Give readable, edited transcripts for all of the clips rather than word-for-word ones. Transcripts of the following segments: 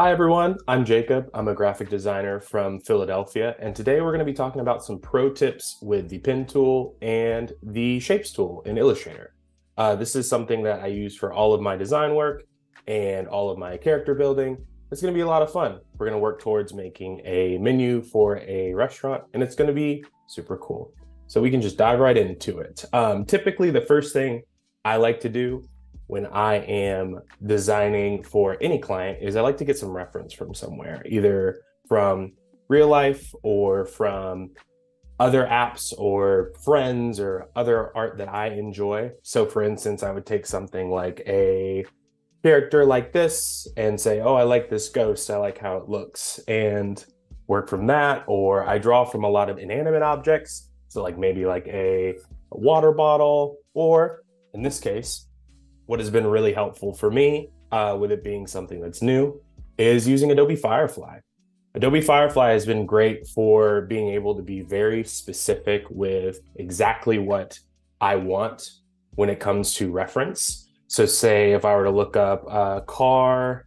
Hi everyone, I'm Jacob. I'm a graphic designer from Philadelphia, and today we're going to be talking about some pro tips with the pen tool and the shapes tool in Illustrator. This is something that I use for all of my design work and all of my character building. It's going to be a lot of fun. We're going to work towards making a menu for a restaurant, and it's going to be super cool. So we can just dive right into it. Typically, the first thing I like to do when I am designing for any client is I like to get some reference from somewhere, either from real life or from other apps or friends or other art that I enjoy. So for instance, I would take something like a character like this and say, oh, I like this ghost. I like how it looks, and work from that. Or I draw from a lot of inanimate objects. So like maybe like a water bottle, or in this case, what has been really helpful for me, with it being something that's new, is using Adobe Firefly. Adobe Firefly has been great for being able to be very specific with exactly what I want when it comes to reference. So say if I were to look up a car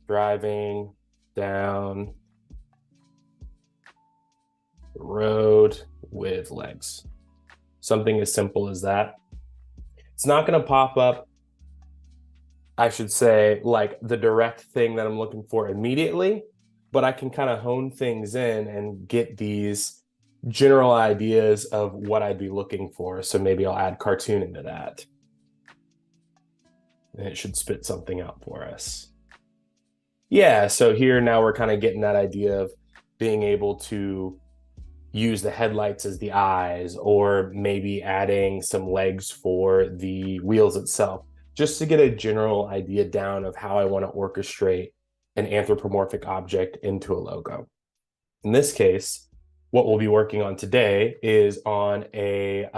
driving down the road with legs, something as simple as that. It's not going to pop up, I should say, like the direct thing that I'm looking for immediately, but I can kind of hone things in and get these general ideas of what I'd be looking for. So maybe I'll add cartoon into that, and it should spit something out for us. Yeah, so here now we're kind of getting that idea of being able to use the headlights as the eyes, or maybe adding some legs for the wheels itself, just to get a general idea down of how I want to orchestrate an anthropomorphic object into a logo. In this case, what we'll be working on today is on a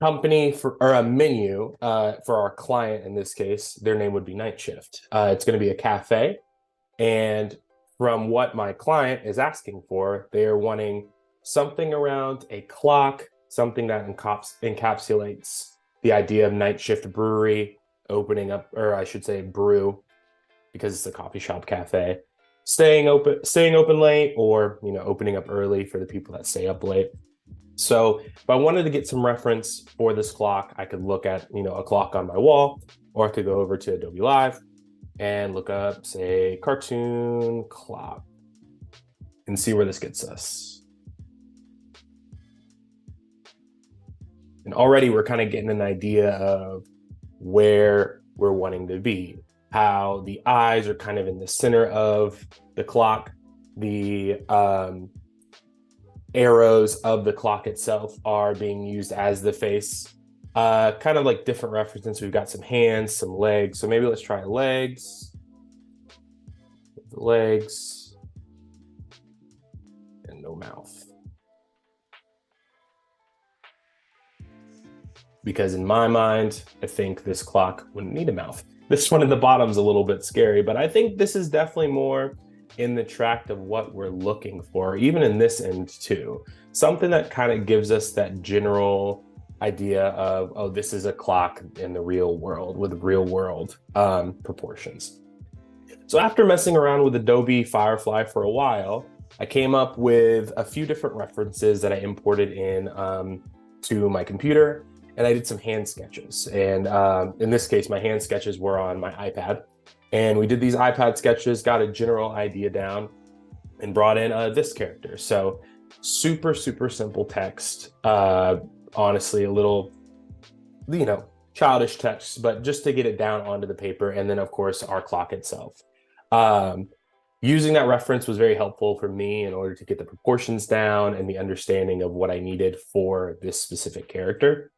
company for, or a menu for our client. In this case, their name would be Night Shift. It's going to be a cafe, and from what my client is asking for, they are wanting something around a clock, something that encapsulates the idea of Night Shift Brewery opening up, or I should say brew, because it's a coffee shop cafe, staying open late, or opening up early for the people that stay up late. So if I wanted to get some reference for this clock, I could look at a clock on my wall, or I could go over to Adobe Live and look up, say, cartoon clock, and see where this gets us. And already we're kind of getting an idea of where we're wanting to be, how the eyes are kind of in the center of the clock. The arrows of the clock itself are being used as the face. Kind of like different references. We've got some hands, some legs. So maybe let's try legs. Legs and no mouth. Because in my mind, I think this clock wouldn't need a mouth. This one in the bottom is a little bit scary, but I think this is definitely more in the tract of what we're looking for, even in this end too. Something that kind of gives us that general idea of, oh, this is a clock in the real world with real world proportions. So after messing around with Adobe Firefly for a while, I came up with a few different references that I imported in to my computer, and I did some hand sketches. And in this case, my hand sketches were on my iPad. And we did these iPad sketches, got a general idea down, and brought in this character. So super, super simple text. Honestly, a little, childish text, but just to get it down onto the paper. And then, of course, our clock itself. Using that reference was very helpful for me in order to get the proportions down and the understanding of what I needed for this specific character.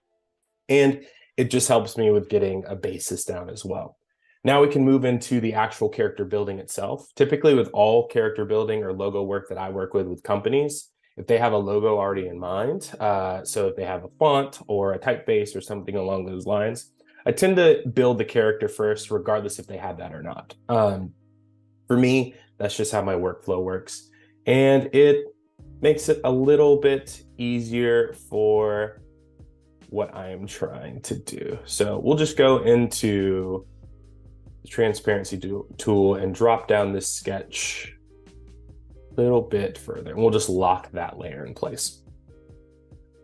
And it just helps me with getting a basis down as well. Now we can move into the actual character building itself. Typically with all character building or logo work that I work with companies, if they have a logo already in mind, so if they have a font or a typeface or something along those lines, I tend to build the character first, regardless if they have that or not. For me, that's just how my workflow works. And it makes it a little bit easier for what I am trying to do. So we'll just go into the transparency tool and drop down this sketch a little bit further. And we'll just lock that layer in place.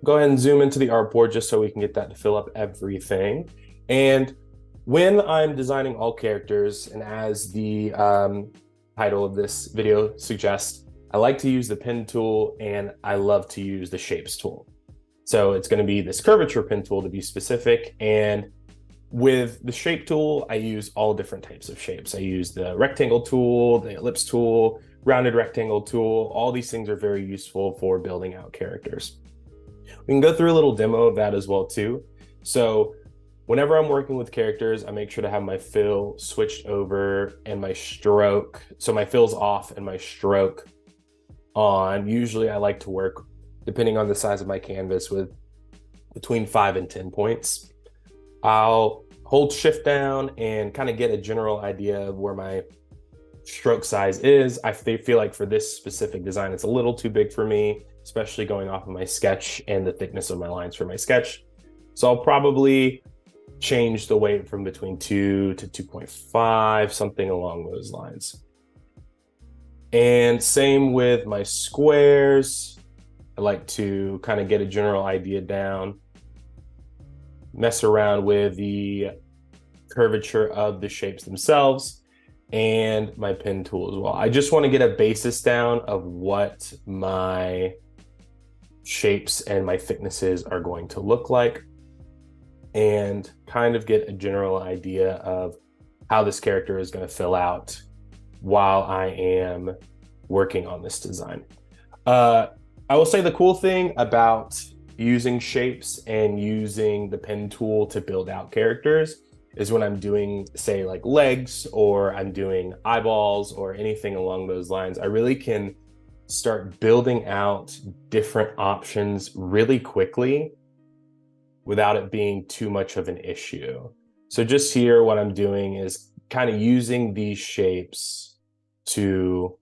Go ahead and zoom into the artboard just so we can get that to fill up everything. And when I'm designing all characters, and as the title of this video suggests, I like to use the pen tool and I love to use the shapes tool. So it's going to be this curvature pen tool to be specific. And with the shape tool, I use all different types of shapes. I use the rectangle tool, the ellipse tool, rounded rectangle tool. All these things are very useful for building out characters. We can go through a little demo of that as well too. So whenever I'm working with characters, I make sure to have my fill switched over and my stroke. So my fill's off and my stroke on. Usually I like to work, depending on the size of my canvas, with between 5 and 10 points. I'll hold shift down and kind of get a general idea of where my stroke size is. I feel like for this specific design, it's a little too big for me, especially going off of my sketch and the thickness of my lines for my sketch. So I'll probably change the weight from between 2 to 2.5, something along those lines. And same with my squares. I like to kind of get a general idea down, mess around with the curvature of the shapes themselves, and my pen tool as well. I just want to get a basis down of what my shapes and my thicknesses are going to look like, and kind of get a general idea of how this character is going to fill out while I am working on this design. I will say the cool thing about using shapes and using the pen tool to build out characters is when I'm doing, say, like legs, or I'm doing eyeballs or anything along those lines, I really can start building out different options really quickly without it being too much of an issue. So just here, what I'm doing is kind of using these shapes to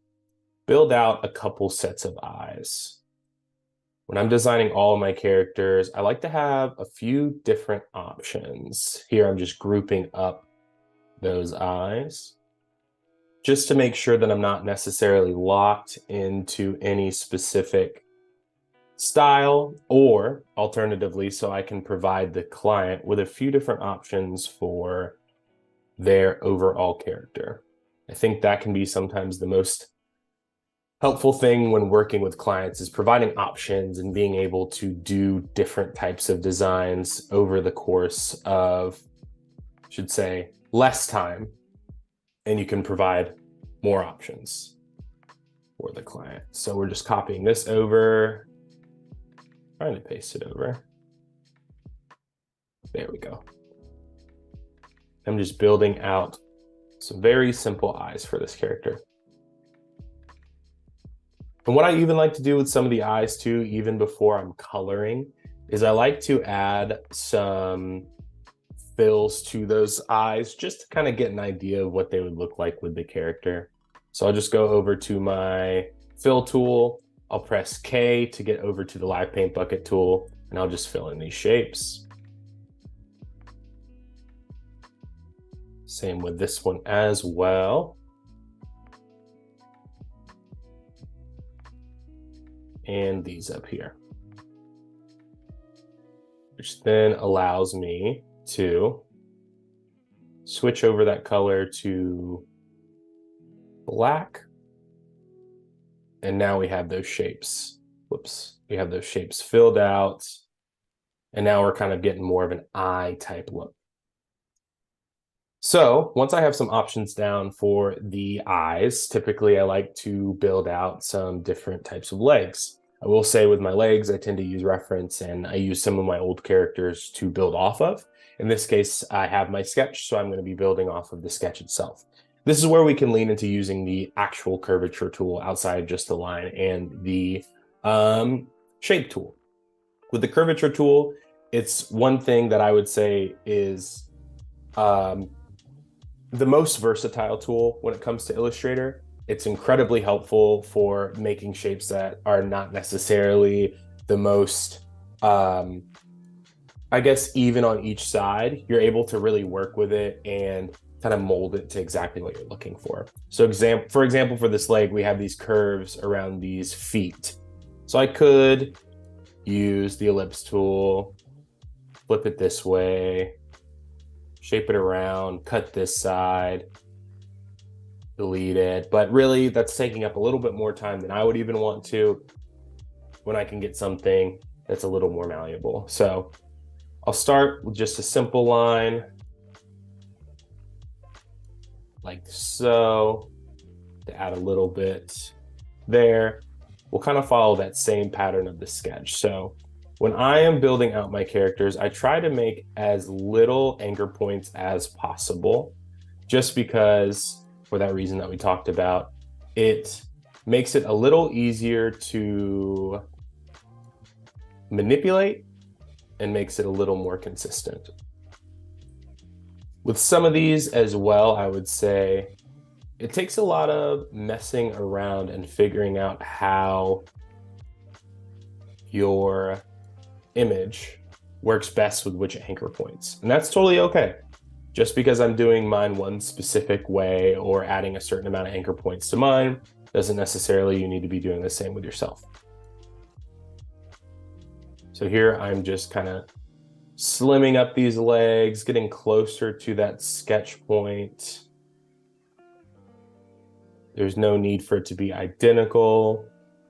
build out a couple sets of eyes. When I'm designing all of my characters, I like to have a few different options. Here, I'm just grouping up those eyes just to make sure that I'm not necessarily locked into any specific style, or alternatively, so I can provide the client with a few different options for their overall character. I think that can be sometimes the most helpful thing when working with clients, is providing options and being able to do different types of designs over the course of, I should say, less time, and you can provide more options for the client. So we're just copying this over, trying to paste it over. There we go. I'm just building out some very simple eyes for this character. And what I even like to do with some of the eyes too, even before I'm coloring, is I like to add some fills to those eyes just to kind of get an idea of what they would look like with the character. So I'll just go over to my fill tool. I'll press K to get over to the live paint bucket tool, and I'll just fill in these shapes. Same with this one as well. And these up here, which then allows me to switch over that color to black. And now we have those shapes. Whoops. We have those shapes filled out. And now we're kind of getting more of an eye type look. So once I have some options down for the eyes, typically I like to build out some different types of legs. I will say with my legs, I tend to use reference, and I use some of my old characters to build off of. In this case, I have my sketch, so I'm going to be building off of the sketch itself. This is where we can lean into using the actual curvature tool outside just the line, and the shape tool. With the curvature tool, it's one thing that I would say is the most versatile tool when it comes to Illustrator. It's incredibly helpful for making shapes that are not necessarily the most, I guess, even on each side. You're able to really work with it and kind of mold it to exactly what you're looking for. So for example, for this leg, we have these curves around these feet. So I could use the ellipse tool, flip it this way, shape it around, cut this side, delete it. But really, that's taking up a little bit more time than I would even want to when I can get something that's a little more malleable. So I'll start with just a simple line like so, to add a little bit there. We'll kind of follow that same pattern of the sketch. So when I am building out my characters, I try to make as little anchor points as possible, just because, for that reason that we talked about, it makes it a little easier to manipulate and makes it a little more consistent. With some of these as well, I would say it takes a lot of messing around and figuring out how your image works best with which anchor points. And that's totally okay. Just because I'm doing mine one specific way or adding a certain amount of anchor points to mine doesn't necessarily you need to be doing the same with yourself. So here I'm just kind of slimming up these legs, getting closer to that sketch point. There's no need for it to be identical.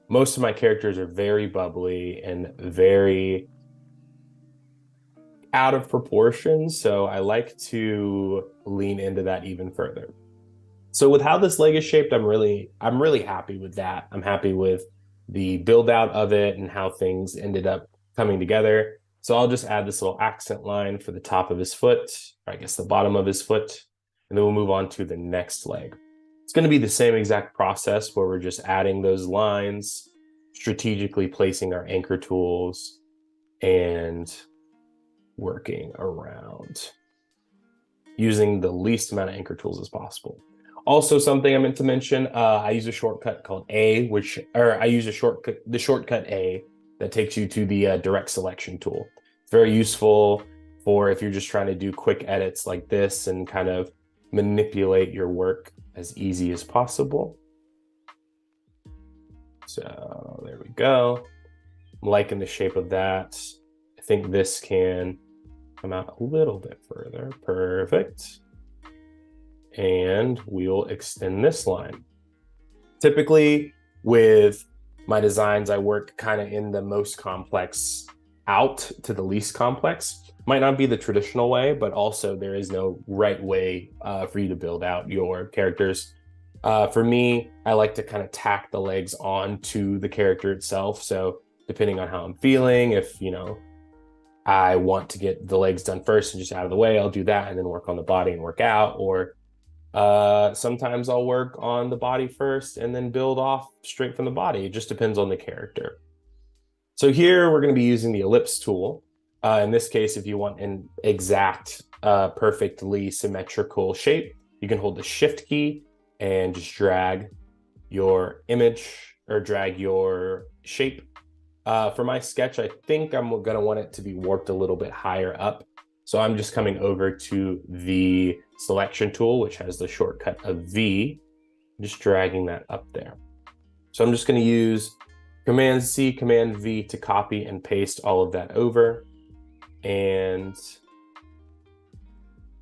Most of my characters are very bubbly and very out of proportion, so I like to lean into that even further. So with how this leg is shaped, I'm really happy with that. I'm happy with the build out of it and how things ended up coming together. So I'll just add this little accent line for the top of his foot, or I guess the bottom of his foot, and then we'll move on to the next leg. It's going to be the same exact process where we're just adding those lines, strategically placing our anchor tools, and working around using the least amount of anchor tools as possible. Also, something I meant to mention, I use a shortcut called A, the shortcut A that takes you to the direct selection tool. It's very useful for if you're just trying to do quick edits like this and kind of manipulate your work as easy as possible. So there we go. I'm liking the shape of that. I think this can come out a little bit further. Perfect. And we'll extend this line. Typically with my designs, I work kind of in the most complex out to the least complex. Might not be the traditional way, but also there is no right way for you to build out your characters. For me, I like to kind of tack the legs onto the character itself. So depending on how I'm feeling, if, I want to get the legs done first and just out of the way, I'll do that and then work on the body and work out. Or sometimes I'll work on the body first and then build off straight from the body. It just depends on the character. So here we're going to be using the ellipse tool. In this case, if you want an exact, perfectly symmetrical shape, you can hold the shift key and just drag your image or drag your shape. For my sketch, I think I'm going to want it to be warped a little bit higher up. So I'm just coming over to the selection tool, which has the shortcut of V, just dragging that up there. So I'm just going to use Command C, Command V to copy and paste all of that over and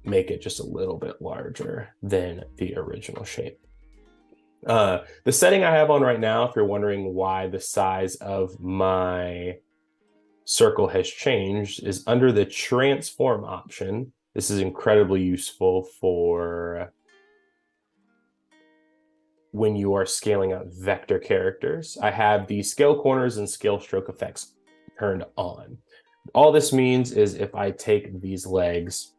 make it just a little bit larger than the original shape. The setting I have on right now, if you're wondering why the size of my circle has changed, is under the transform option. This is incredibly useful for when you are scaling out vector characters. I have the scale corners and scale stroke effects turned on. All this means is if I take these legs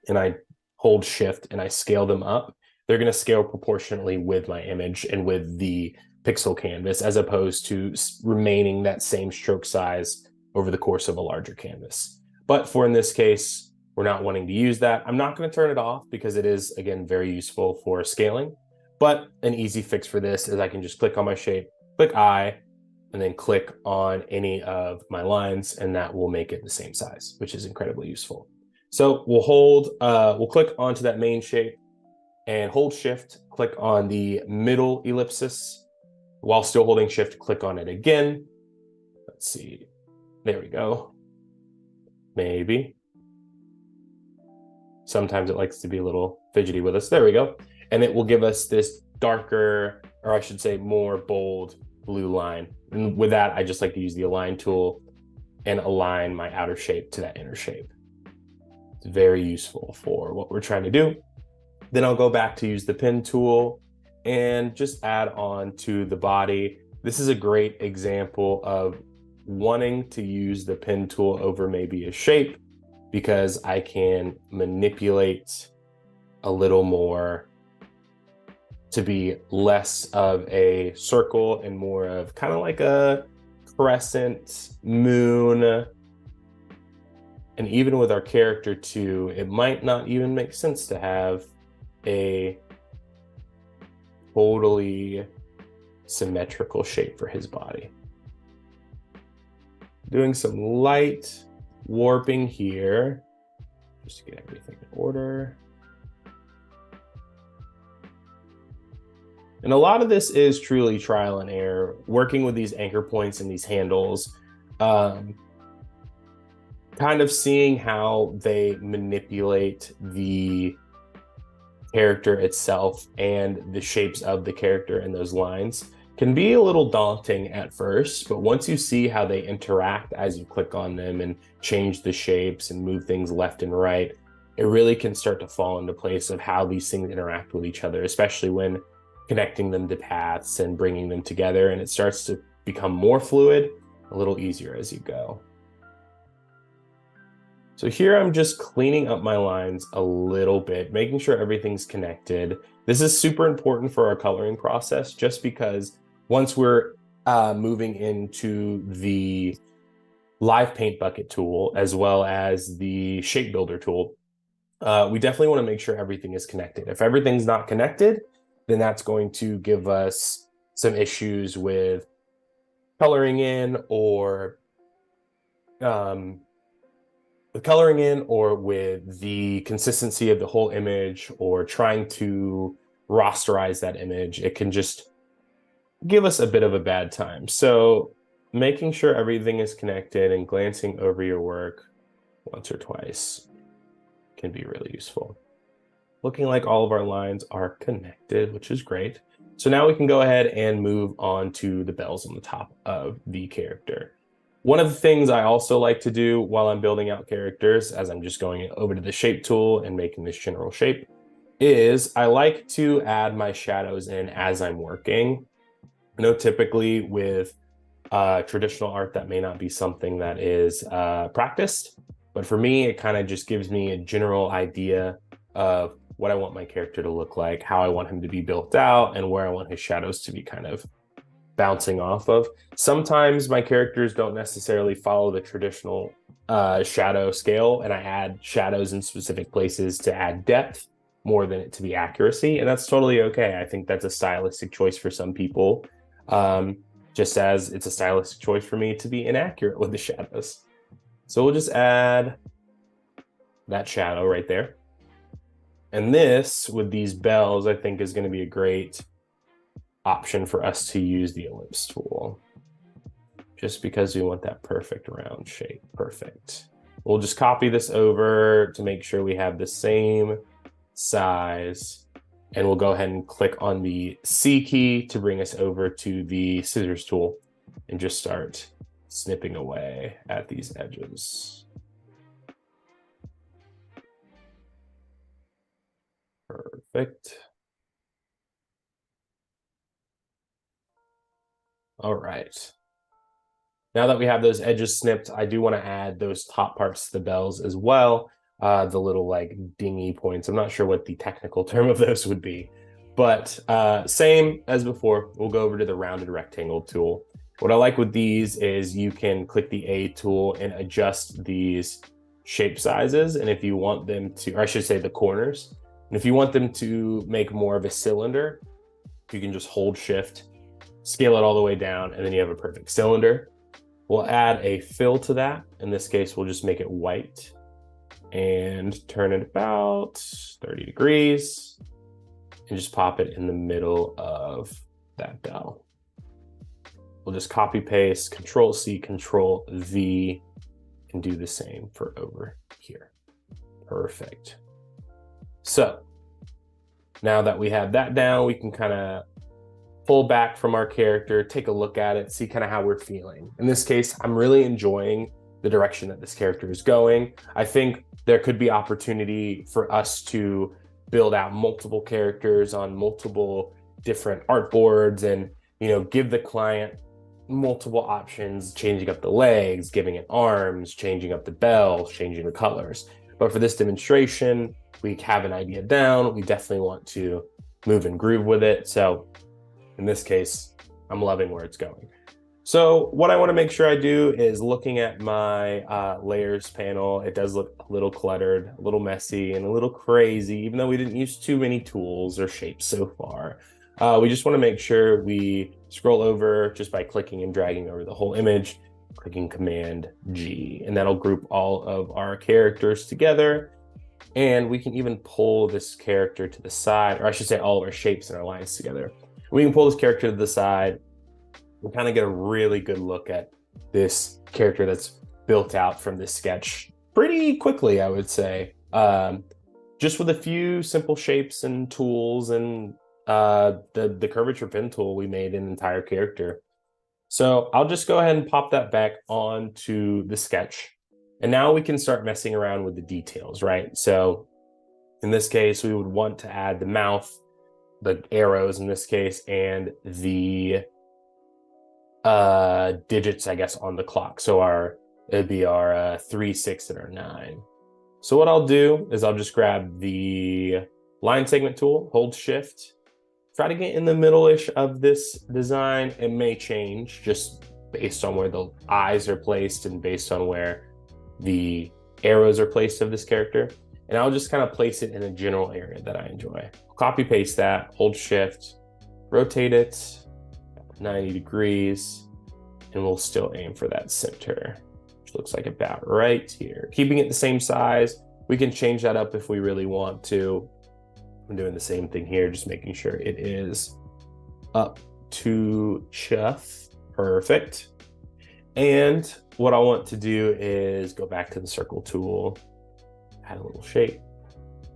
and I hold shift and I scale them up, they're going to scale proportionately with my image and with the pixel canvas, as opposed to remaining that same stroke size over the course of a larger canvas. But for in this case, we're not wanting to use that. I'm not going to turn it off because it is, again, very useful for scaling. But an easy fix for this is I can just click on my shape, click I, and then click on any of my lines, and that will make it the same size, which is incredibly useful. So we'll click onto that main shape and hold shift, click on the middle ellipsis. While still holding shift, click on it again. Let's see, there we go. Maybe. Sometimes it likes to be a little fidgety with us. There we go. And it will give us this darker, or I should say more bold blue line. And with that, I just like to use the align tool and align my outer shape to that inner shape. It's very useful for what we're trying to do. Then I'll go back to use the pen tool and just add on to the body. This is a great example of wanting to use the pen tool over maybe a shape, because I can manipulate a little more to be less of a circle and more of kind of like a crescent, moon. And even with our character too, it might not even make sense to have a totally symmetrical shape for his body. Doing some light warping here, just to get everything in order. And a lot of this is truly trial and error, working with these anchor points and these handles, kind of seeing how they manipulate the character itself and the shapes of the character and those lines can be a little daunting at first, but once you see how they interact as you click on them and change the shapes and move things left and right, it really can start to fall into place of how these things interact with each other, especially when connecting them to paths and bringing them together, and it starts to become more fluid, a little easier as you go. So here I'm just cleaning up my lines a little bit, making sure everything's connected. This is super important for our coloring process, just because once we're moving into the live paint bucket tool, as well as the shape builder tool, we definitely want to make sure everything is connected. If everything's not connected, then that's going to give us some issues with coloring in or with the consistency of the whole image, or trying to rasterize that image. It can just give us a bit of a bad time. So making sure everything is connected and glancing over your work once or twice can be really useful. Looking like all of our lines are connected, which is great. So now we can go ahead and move on to the bells on the top of the character. One of the things I also like to do while I'm building out characters, as I'm just going over to the shape tool and making this general shape, is I like to add my shadows in as I'm working. I know typically with traditional art that may not be something that is practiced, but for me, it kind of just gives me a general idea of what I want my character to look like, how I want him to be built out, and where I want his shadows to be kind of bouncing off of. Sometimes my characters don't necessarily follow the traditional shadow scale, and I add shadows in specific places to add depth more than it to be accuracy, and that's totally okay. I think that's a stylistic choice for some people, just as it's a stylistic choice for me to be inaccurate with the shadows. So we'll just add that shadow right there. And this, with these bells, I think is going to be a great option for us to use the ellipse tool, just because we want that perfect round shape. Perfect. We'll just copy this over to make sure we have the same size, and we'll go ahead and click on the C key to bring us over to the scissors tool and just start snipping away at these edges. Perfect. All right. Now that we have those edges snipped, I do want to add those top parts to the bells as well. The little like dingy points. I'm not sure what the technical term of those would be, but same as before, we'll go over to the rounded rectangle tool. What I like with these is you can click the A tool and adjust these shape sizes. And if you want them to, or I should say the corners, and if you want them to make more of a cylinder, you can just hold shift, scale it all the way down, and then you have a perfect cylinder. We'll add a fill to that. In this case, we'll just make it white. and turn it about 30 degrees and just pop it in the middle of that bell. We'll just copy paste, Control C, Control V, and do the same for over here. Perfect. So now that we have that down, we can kind of pull back from our character, take a look at it, see kind of how we're feeling. In this case, I'm really enjoying the direction that this character is going. I think there could be opportunity for us to build out multiple characters on multiple different artboards and, you know, give the client multiple options, changing up the legs, giving it arms, changing up the bells, changing the colors. But for this demonstration, we have an idea down. We definitely want to move and groove with it. So in this case, I'm loving where it's going. So what I want to make sure I do is looking at my layers panel. It does look a little cluttered, a little messy, and a little crazy, even though we didn't use too many tools or shapes so far. We just want to make sure we scroll over just by clicking and dragging over the whole image, clicking Command G, and that'll group all of our characters together. And we can even pull this character to the side, or I should say all of our shapes and our lines together. We can pull this character to the side and kind of get a really good look at this character that's built out from this sketch pretty quickly, I would say. Just with a few simple shapes and tools and the curvature pen tool, we made an entire character. So I'll just go ahead and pop that back onto the sketch. And now we can start messing around with the details, right? So in this case, we would want to add the mouth, the arrows in this case, and the digits, I guess, on the clock. So it'd be our 3, 6, and our 9. So what I'll do is I'll just grab the line segment tool, hold Shift, try to get in the middle-ish of this design. It may change just based on where the eyes are placed and based on where the arrows are placed of this character. And I'll just kind of place it in a general area that I enjoy. Copy paste that, hold Shift, rotate it 90 degrees, and we'll still aim for that center, which looks like about right here. Keeping it the same size, we can change that up if we really want to. I'm doing the same thing here, just making sure it is up to chuff. Perfect. And what I want to do is go back to the circle tool, add a little shape,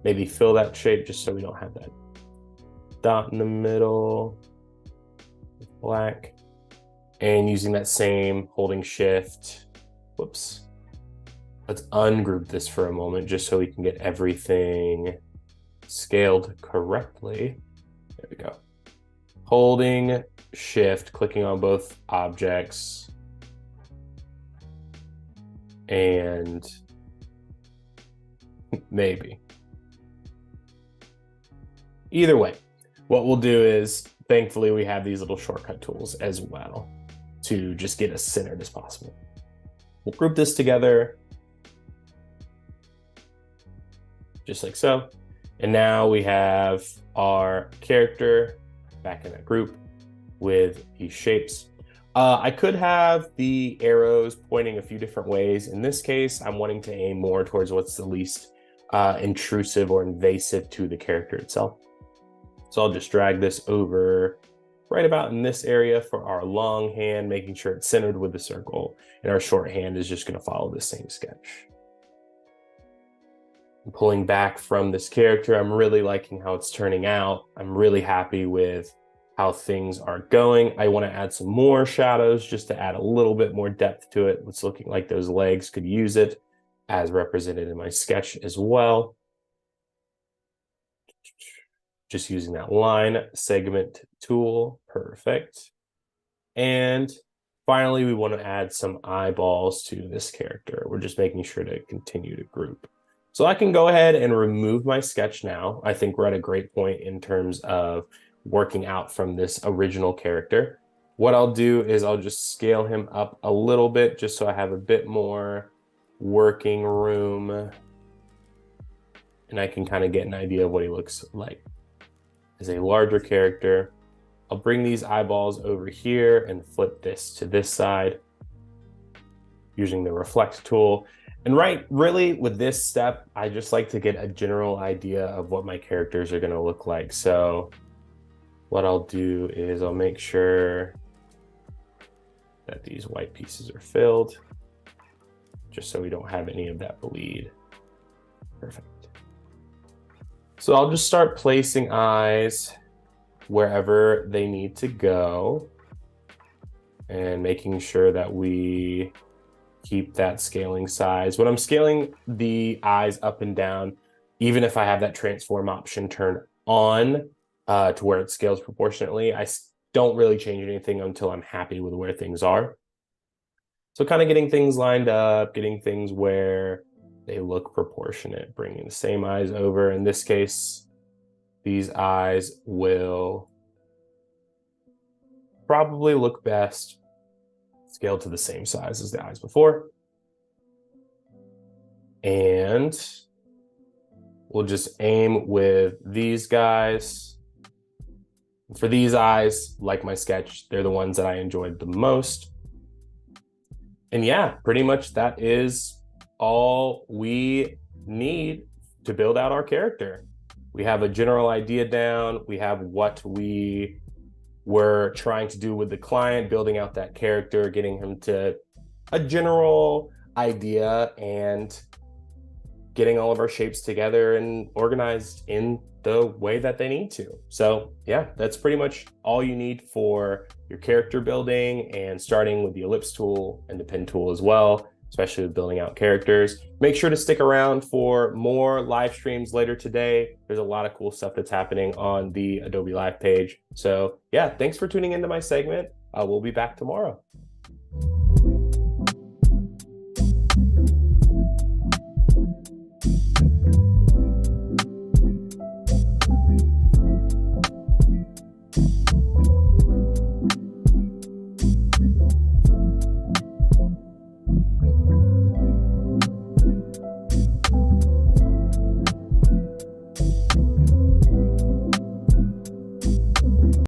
maybe fill that shape just so we don't have that dot in the middle, black, and using that same holding Shift, whoops. Let's ungroup this for a moment just so we can get everything scaled correctly. There we go. Holding Shift, clicking on both objects, and maybe. Either way, what we'll do is, thankfully, we have these little shortcut tools as well to just get as centered as possible. We'll group this together, just like so. And now we have our character back in that group with these shapes. I could have the arrows pointing a few different ways. In this case, I'm wanting to aim more towards what's the least intrusive or invasive to the character itself. So I'll just drag this over right about in this area for our long hand, making sure it's centered with the circle. And our short hand is just going to follow the same sketch. I'm pulling back from this character. I'm really liking how it's turning out. I'm really happy with how things are going. I want to add some more shadows just to add a little bit more depth to it. It's looking like those legs could use it as represented in my sketch as well. Just using that line segment tool. Perfect. And finally, we want to add some eyeballs to this character. We're just making sure to continue to group. So I can go ahead and remove my sketch now. I think we're at a great point in terms of working out from this original character. What I'll do is I'll just scale him up a little bit just so I have a bit more working room and I can kind of get an idea of what he looks like as a larger character. I'll bring these eyeballs over here and flip this to this side using the reflect tool. And really with this step, I just like to get a general idea of what my characters are going to look like. So what I'll do is I'll make sure that these white pieces are filled, just so we don't have any of that bleed. Perfect. So I'll just start placing eyes wherever they need to go and making sure that we keep that scaling size. When I'm scaling the eyes up and down, even if I have that transform option turned on to where it scales proportionately, I don't really change anything until I'm happy with where things are. So kind of getting things lined up, getting things where they look proportionate, bringing the same eyes over. In this case, these eyes will probably look best scaled to the same size as the eyes before. And we'll just aim with these guys. For these eyes, like my sketch, they're the ones that I enjoyed the most. And yeah, pretty much that is all we need to build out our character. We have a general idea down. We have what we were trying to do with the client, building out that character, getting him to a general idea, and getting all of our shapes together and organized in the way that they need to. So yeah, that's pretty much all you need for your character building, and starting with the ellipse tool and the pen tool as well, especially with building out characters. Make sure to stick around for more live streams later today. There's a lot of cool stuff that's happening on the Adobe Live page. So yeah, thanks for tuning into my segment. We'll be back tomorrow.